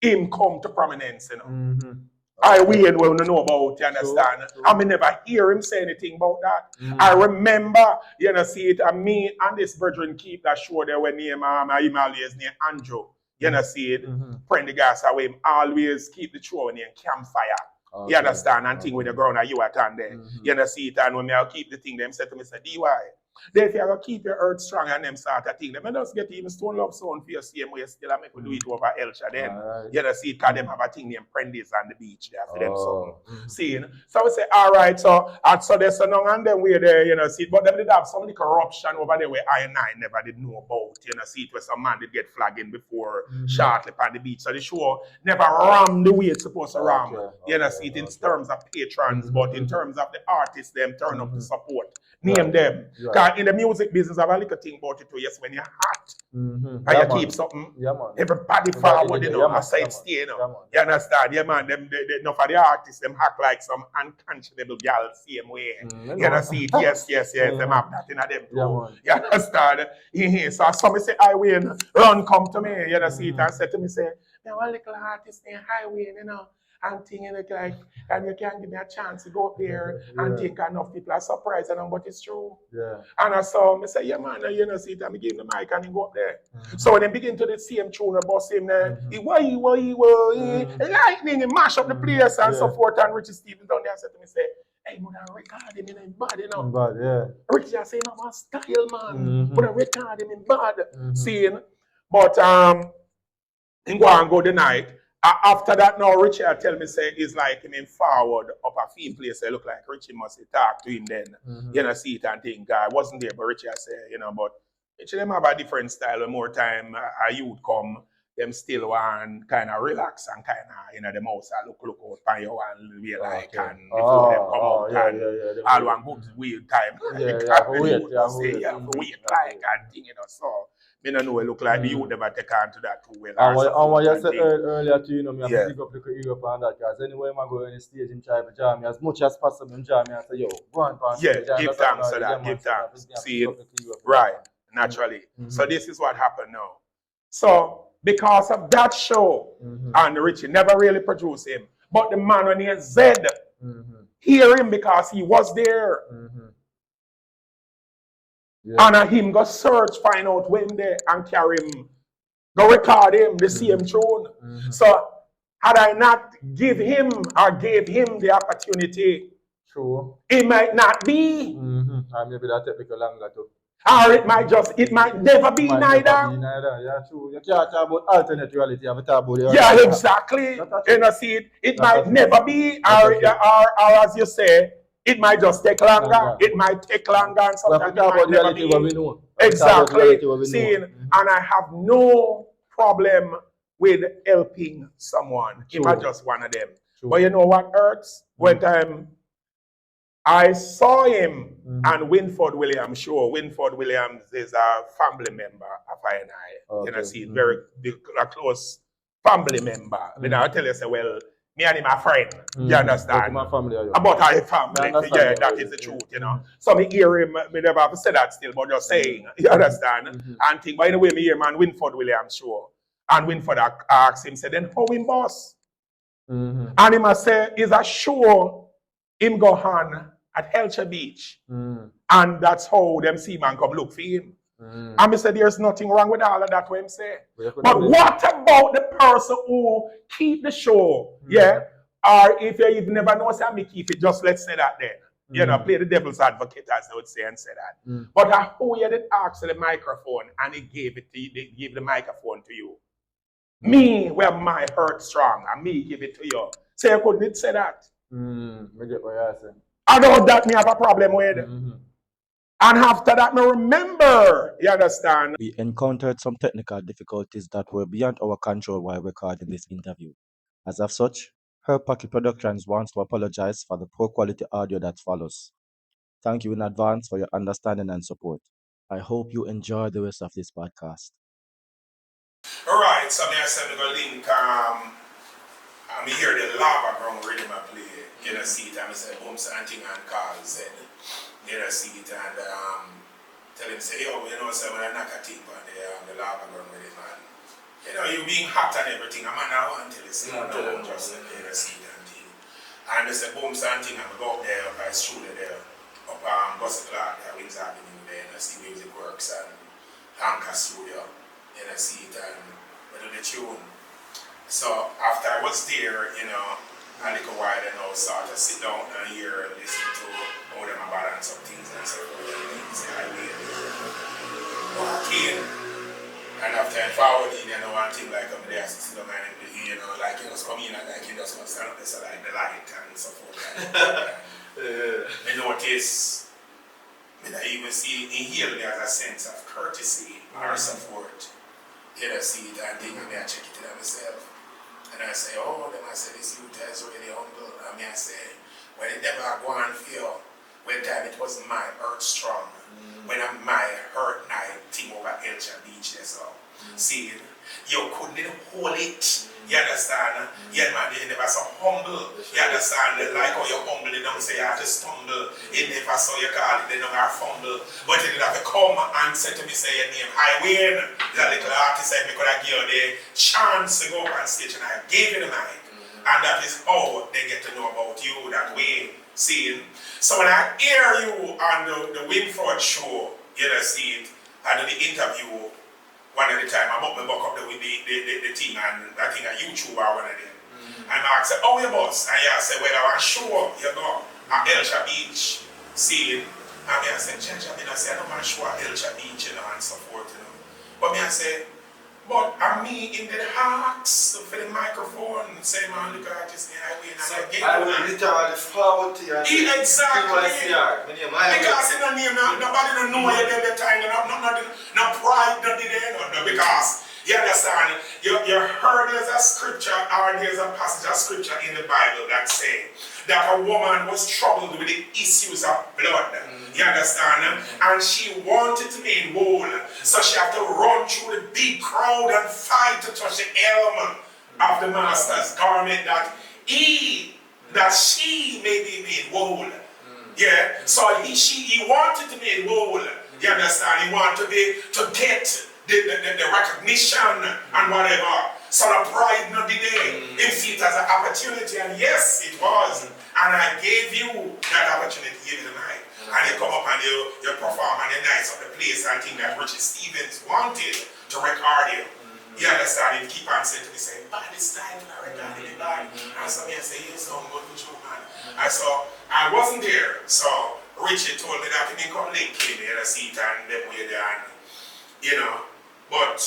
him come to prominence, you know. I Wayne will know about, you understand? I may never hear him say anything about that. I remember, you know, see it, and me and this brethren keep that show there when name always near Andrew. You know, see it, friend the gas away, him always keep the show near Campfire. You understand? And thing with the ground that you attend there. You know, see it, and when I'll keep the thing, them said to me, say, DY, then if you have to keep your earth strong and them sort of thing, them just get even Stone Love Sound for your same way still and make you do it over Elsha then. You know, see it, because them have a thing named Prentice on the beach there for them something. Seeing? So we say, all right, so there's so long and then we're there, you know, see it, but them did have some corruption over there where I never did know about, you know, see it, where some man did get flagging before shortly on the beach. So the show never rammed the way it's supposed to ram. You know, see it in terms of patrons, but in terms of the artists, them turn up to support. Name them. Because in the music business, I have a little thing about it too. Yes, when you're hot and you keep something, everybody forward, you know, I say stay, you know. You understand? Yeah, man, them enough of the artists, them act like some unconscionable gal same way. You know, see it, yes, them have that in them too. You understand? So some say, I win, run, come to me, you know, see it, and say to me, say, now a little artist named Highway, you know. and thing, and you can give me a chance to go up there and think enough people are surprised, but it's true. Yeah. And I saw him, I say, yeah man, you know, see it, and I give him the mic and he go up there. So when they begin to the same tune, boss him there, he lightning, he mash up the place and so forth, and Richie Stevens down there said to me, say, hey, man, I record him in bad, you know. Bad, yeah. Richie, I say, no, my style, man. But I record him in bad. Seeing. But in go and go the night. After that, now Richie I tell me say it's like him in forward up a field place. I look like Richie must talk to him then. You know, see it and think I wasn't there, but Richie I say, you know, but Richie them have a different style. When more time a youth come, them still want kind of relax and kind of, you know, the mouse look out by you and be like and before them come out and all one good weird time. Wait like and thing, you know, so. Me no know it look like the youth never take on to that too well. And what you said earlier too, you know, me have to pick up the ego on that, because anyway I go on the stage and try to jam me as much as possible and jam me and say, yo, go on past stage. Yeah, give thanks to that, give thanks. See it? Right, naturally. So this is what happened now. So because of that show, and Richie never really produced him, but the man when he Zed, hear him because he was there. Yeah. And him go search, find out when they and carry him, go record him, the same tune. So had I not give him or gave him the opportunity, it might not be. And maybe that take a longer too. Or it might never be neither. Yeah, true. You can't talk about alternate reality, you have to talk about the yeah, exactly. You know, see it might never be, or as you say, it might just take longer. It might take longer, and sometimes it might never be. Exactly. Seeing, and I have no problem with helping someone. It might just one of them. But you know what hurts? When I saw him and Winford Williams show. Winford Williams is a family member of I&I. Okay. You know, see, very a close family member. Then I tell you, say, well, me and him are friends. You understand? My family, about our family. Yeah, that is the truth, you know. So me hear him, me never have said that still, but just saying, you understand? And think, by the way, me hear man Winford Williams show. And Winford asks him, say, then how him boss? And him must say, is a show him go on at Helcher Beach. And that's how them see man come look for him. And me say there's nothing wrong with all of that what him say. But what about the person who keep the show? Yeah? Or if you even never know say me keep it, just let's say that then. You know, play the devil's advocate as they would say and say that. But who you did ask the microphone and he gave it to you, they give the microphone to you. Me, where my hurt strong, and me give it to you. So you couldn't say that. I get what you're saying. I know that me have a problem with. And after that, me remember, you understand? We encountered some technical difficulties that were beyond our control while recording this interview. As of such, Her Pocket Productions wants to apologize for the poor quality audio that follows. Thank you in advance for your understanding and support. I hope you enjoy the rest of this podcast. Alright, so me I said me go link I hear the lava ground rhythm I play. You know, see it and I say bumps and thing and Carl said. You know, see it and tell him say, yo, you know, say when I knock a tip on the lava ground rhythm and you know, you being hot and everything, I'm not want to tell you say no, just you know, see it and thing. And they say bumps and thing and I go up there up by studio there, up Bus Clark there, Wings Avenue there, and I see Music Works and Anchor Studio. You know, see it and we do the tune. So after I was there, you know, a little while and I start to sit down and hear, listen to how them balance up things and so forth and things. I will walk in. And after I forward in, you know, one thing like I'm there, sit down and you know, like you just come in and like you just come stand up there, so like the light and so forth. I notice, I even see in here there's a sense of courtesy or support. You know, see it and thing, and I check it in myself. And I say, oh, then I say, this youth is really humble. And I say, when it never go on feel, when time it was my hurt strong. When my hurt night thing over Elcha Beach, so. See, you couldn't hold it. You understand? Yeah, man, they never so humble. You understand? Like how you humble, they don't say you have to stumble. They never saw you call it, they don't have fumble. But they did have to come and say to me, say your name, I win. The little artist said, me could have given you the chance to go up on stage, and I gave you the mic. And that is how they get to know about you that way. See? So when I hear you on the Winford show, you know, see it, and the interview, one at a time, I'm up my buck up with the thing, and I think a YouTuber one of them. And I said, oh, you boss? And I said, well, I want to show you go at Elsha Beach, see it. And I said, Judge, I said, I don't want to show at Elsha Beach, you know, and so forth, you know. But I said, but I'm me in the Hawks for the microphone, say man, look at this highway and so I get I will literally forward to you. Exactly. DYCR. Because in the name, nobody don't know you at the time, no pride, nothing there, no, because you understand, you heard there's a scripture or there's a passage of scripture in the Bible that say that a woman was troubled with the issues of blood. You understand? And she wanted to be whole. So she had to run through the big crowd and fight to touch the hem of the master's garment that she may be made whole. Yeah. So he wanted to be whole. You understand? He wanted to get the recognition and whatever. So the pride not be there. He see it as an opportunity, and yes, it was. And I gave you that opportunity, give you tonight. And you come up and you perform and you nice up the place and think that Richard Stevens wanted to record you. You understand? He keep on saying to me, say, body style, I record it, bad. And so I say, you sound good with you, man. And so I wasn't there. So Richard told me that he didn't come link in the other seat and them way there, and you know. But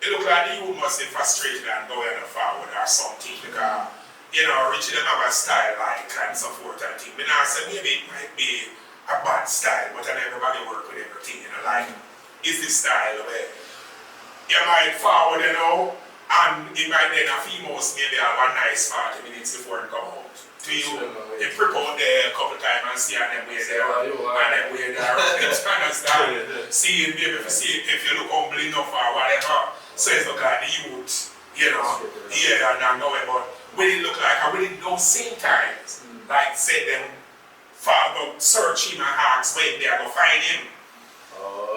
it looked like the youth must be frustrated and going forward or something, because you know, Richard them have a style like and so forth and thing. But now I said maybe it might be a bad style, but then everybody work with everything, you know, like is this style where you might forward, you know, and it might then a females maybe have a nice 40 minutes before it come out. To you, you prep out there a couple times and see and then way there and then way there. You understand? See it maybe if you look humble enough or whatever. So it's look like the youth, you know, yeah, and I know it, but when it look like I really don't same times, like say them father search him and ask where they are go find him.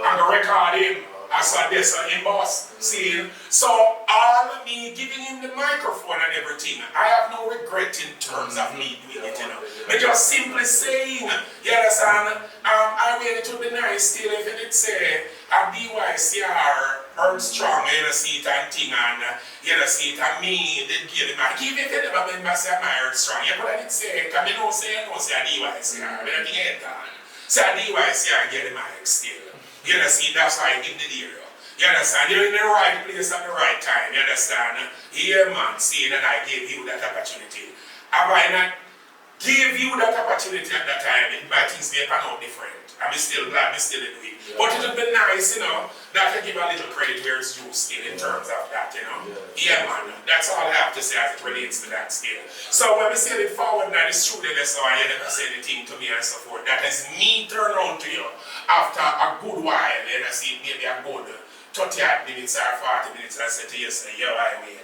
And go record him. I saw this in boss. See, so all of me giving him the microphone and everything, I have no regret in terms of me doing it, you know. I just simply saying, you understand, I really to be nice still if it say a DYCR heard strong, you know, see it and thing, and you know, see it and me, they give him, I give it to them, I remember say I heard strong. You could have say, because I know say a DYCR, but I think I can't. Say a DYCR get the mic still. You understand? That's why I give the deal. You understand? You're in the right place at the right time. You understand? Here, man, see that I gave you that opportunity. Have I not give you that opportunity at that time? It might things may pan out different. I'm still glad I'm still doing it. But it would be nice, you know, that I give a little credit where it's due still in terms of that, you know. Yeah, man. That's all I have to say as it relates to that still. So when we say it forward now, it's true that so you never say anything to me and so forth. That is me turn around to you after a good while, and I see maybe a good 30 minutes or 40 minutes, and I say to you, say, yo, I win.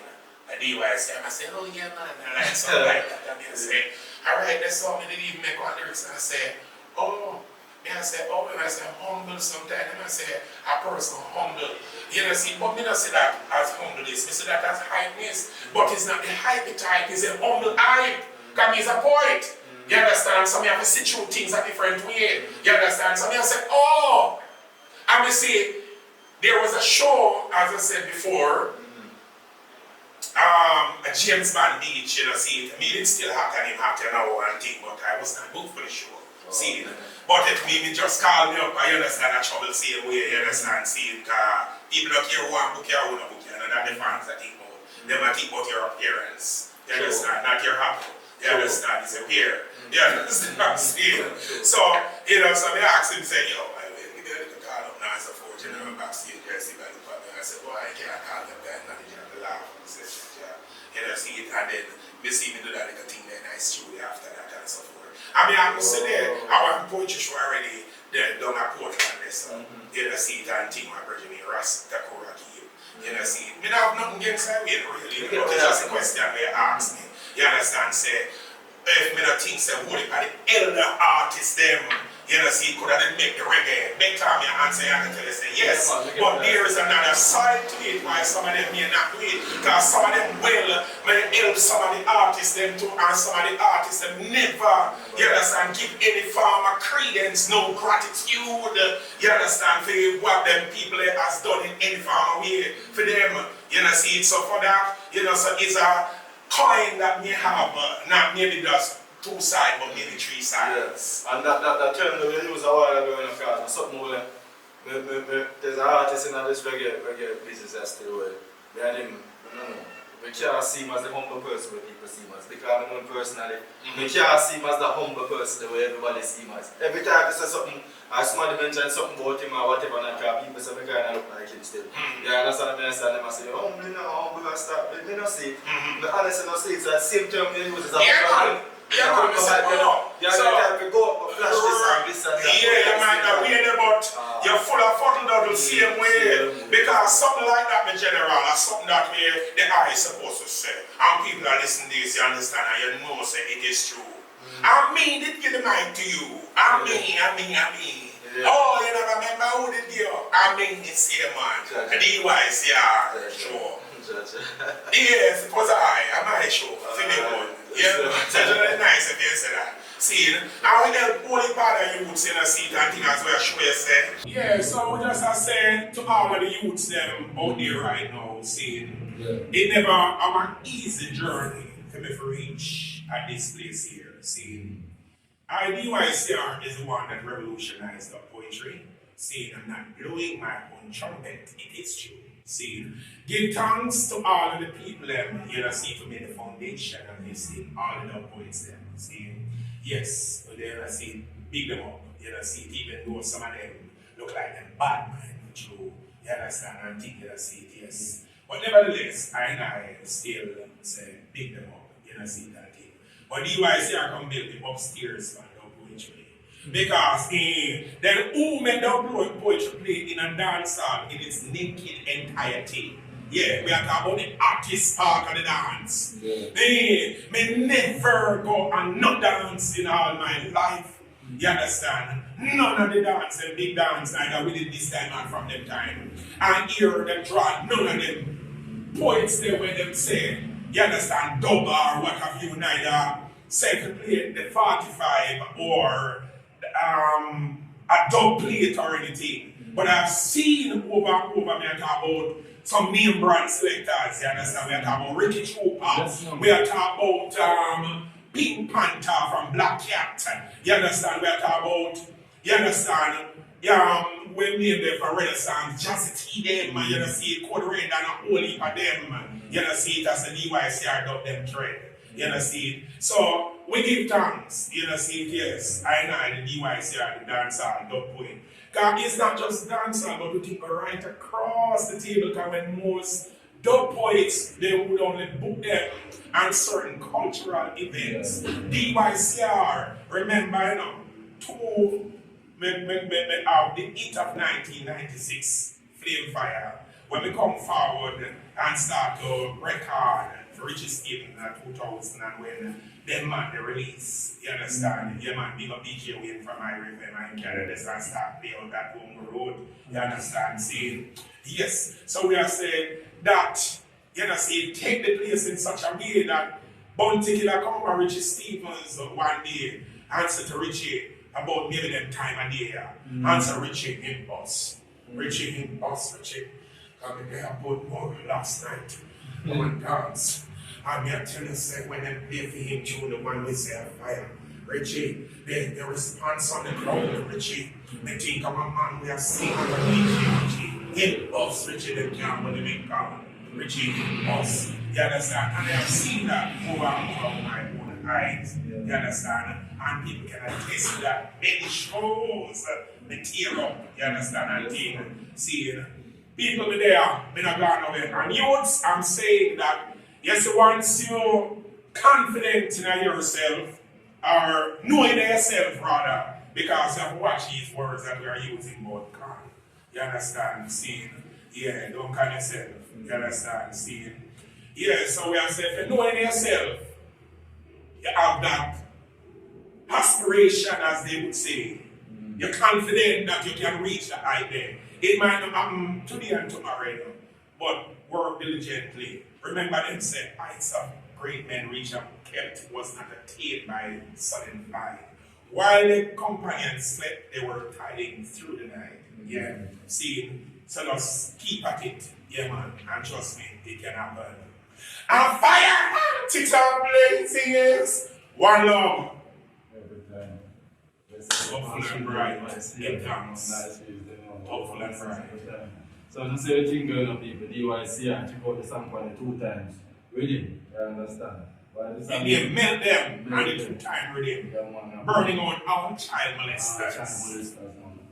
I DYCR. I say, oh yeah, man, and like something like that. And I say, all right, that's all. I didn't even make one lyrics. And I say, oh. And I say, oh, and I say, humble sometimes. And I say, a person humble. You know, see, but me not say that as humbleness. Me say that as hypeness. But it's not the hype type, it's a humble hype. Because he's a poet. You understand? So me have to see through things a different way. You understand? So me I say, oh. And me say, there was a show, as I said before, a James Bond Beach, you know, see it. Me didn't still have him after an hour and thing, but I was not booked for the show. See it. But it me just call me up, I understand that trouble same way, you understand, see it, people don't care who want book you or who not book you, and that the fans that think about. They might think about your appearance, you understand, not your habit, you understand, it's a peer, you understand, see it. So, you know, so I asked him, say, yo, I will give you a call up now and so forth, you know, I'm backstage, I see by the public, I said, boy, I can't call them guy manager and laugh, and say, you know, see it, and then we see me do that little thing, then I studio after that and so forth. I mean, I was there, I went poetry show already down at Portland, so you know, see it and thing, my brother, Ras Takura Key. You know, see it. I have nothing against that way, really, but it's just a question they ask me. You understand, say, if I don't think, say, what if the elder artists, them, You know, see, could have make the reggae. Big time, you answer, you can tell you, say yes. But there is another side to it, why some of them may not do it. Because some of them may help some of the artists, them too, and some of the artists, them never, you understand, give any form of credence, no gratitude, you understand, for what them people has done in any form of way for them. You know, see, so for that, you know, so it's a coin that we have, not maybe just two sides, but maybe three sides. Yes. And that term that we use a while ago in the class, something more there's an artist in this reggae business that still well. We can't see him as the humble person where people see him as. Because I know him personally. We can't see him as the humble person the way everybody see him as. Every time you say something, or somebody mention something about him or whatever, and people say, we kind of look like him still. Yeah, understand what I understand them and say, humble, humble, and stuff. But me not see it. But honestly, not see it. So the same term you use as a Yeah, man, you go up, flash this and that. Yeah, man, read about you're full of fuddle duddle same way. Because something like that, in general, is something that the eye is supposed to say. And people are listening to this, you understand, and you know say it is true. I mean, it give the mic to you. I mean. Yeah. Oh, you never remember who did you? I mean, it's here, man. DYCR, sure. Yes, it was I sure. Yeah, it's really nice if you say that. See, I will help all the part of youths in a seat and things as well, sure you say. Yeah, so we just are saying to all of the youths them out there right now, see, it never an easy journey for me to reach at this place here, see. DYCR is the one that revolutionized the poetry, see, I'm not blowing my own trumpet, it is true. See, give thanks to all of the people them, you know, see, to make the foundation and you see all of the poets them. See, yes, but then I see big them up, you know, see, even though some of them look like them bad mind, true, you understand, and think you see it, yes. But nevertheless, I still say big them up, you know, see that thing. But DYCR come build the upstairs for the poetry. Because then who made the poetry play in a dance hall in its naked entirety? Yeah, we are talking about the artist part of the dance. Me never go on no dance in all my life. You understand? None of the dance, the big dance, neither we did this time and from them time. And hear them draw, none of them poets there where them say, you understand, dub or what have you, neither say to play the 45 or a dub plate or anything. But I've seen over and over, me talk about some name brand selectors, you understand? We are talking about Ricky Trooper, we are talking about Pink Panther from Black Cat, you understand? We are talking about, you understand, we name them for Renaissance, Jazzy T them, you know, see Code Red and a whole heap of them, you know, see it as the DYCR dub them trade, you know, see it. So, we give thanks, you know, see it, yes, I know the DYCR, the dancehall dub poet. Because it's not just dancehall, but we think right across the table, because when most dub poets, they would only book them on certain cultural events. DYCR, remember, you know, of the heat of 1996, Flame Fire, when we come forward and start to record for Richie's in 2000 and when them man the release, you understand? Yeah man, big up DJ Wayne from IRFM and Canada and start play on that home road, you understand? See, yes, so we are saying that, you know, see, take the place in such a way that Bounty Killer come and Richie Stevens one day answer to Richie about maybe them time of day, answer Richie in bus. Richie in bus, Richie. Come in there about more last night. Come and dance. And I tell you, say, when they play for him tune, the one we say fire. Richie, the response on the crowd, Richie. They think of a man we have seen on the DJ, Richie. In bus, Richie, they can't when they make call. Richie in bus. You understand? And I have seen that over and over my own eyes. You understand? And people can attest to that. Many shows, they tear up. You understand? And think, see, people there, they not gone away. And youths, I'm saying that, yes, once you're confident in yourself, or knowing yourself rather, because you have watched these words that we are using about con. You understand? See? Yeah, don't call yourself. You understand? See? Yeah, so we are saying, if you knowing yourself, you have that aspiration, as they would say, You're confident that you can reach the height there. It might not happen today and tomorrow, but work diligently. Remember them said, heights of great men reach and kept was not attained by sudden flight. While the companions slept, they were tiding through the night. Yeah, see, so just keep at it. Yeah, man, and trust me, it can happen. And fire! Chicks are blazing is one love. Hopeful and bright. It comes. Hopeful and bright. So I'm just saying, thing going up people, DYCR, check out the sample 2 times. Ready? You understand? Yeah, melt them and the 2 times ready. Burning on all child molesters.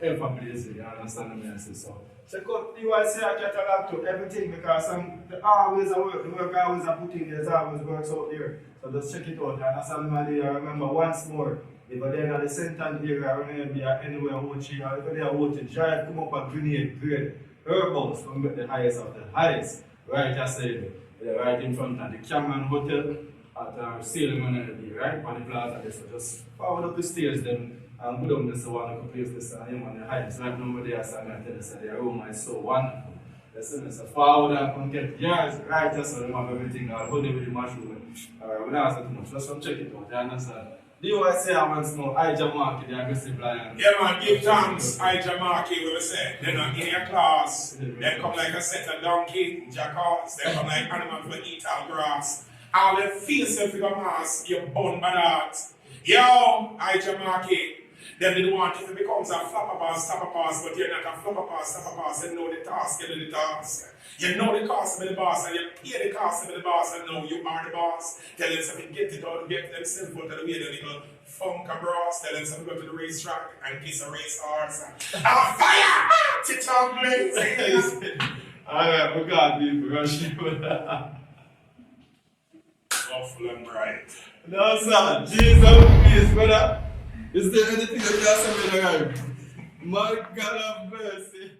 Help a place, you understand me? So check out DYCR catalog to everything because the always work, the work always are put in, there's always works out there. So just check it out. And as I remember once more, if you're at the center area, remember anywhere watching, or if you're watching, drive, come up and grenade, grade. Herbals come get the highest of the highest. Right, I said, right in front of the Cameron Hotel at Salem Energy, right? On the plaza there. So just forward up the stairs then and go down this one place this and him on the heights. Right number there, so I'm going to tell you, so the room is so wonderful. Listen, so forward and come get yours, right? Just so remember everything, I'll hold it with the mushroom. Alright, we don't ask too much, just come check it out, you understand? DYCR once more, Market, the aggressive lion. Yeah, man, give thanks, Market, what we say. They're not in your class. They come like a set of donkey, jackals. They come like animals for eat all grass. All the face of figure mass, you're born by that. Yo, Market. Then they want if it becomes a flopper pass, stopper pass, but you're not a flopper pass, stopper pass, you know the task, you do the task. You know the cost of the boss, and you pay the cost of the boss, and now you are the boss. Tell them something, get it out, get themselves out of the way, the little funk and bros. Tell them something, go to the racetrack and kiss a race horse. And fire! Titan blazing! Alright, we got people rushing. Awful and bright. No, sir. Jesus, please, brother. Is there anything that you have to say? My God of mercy.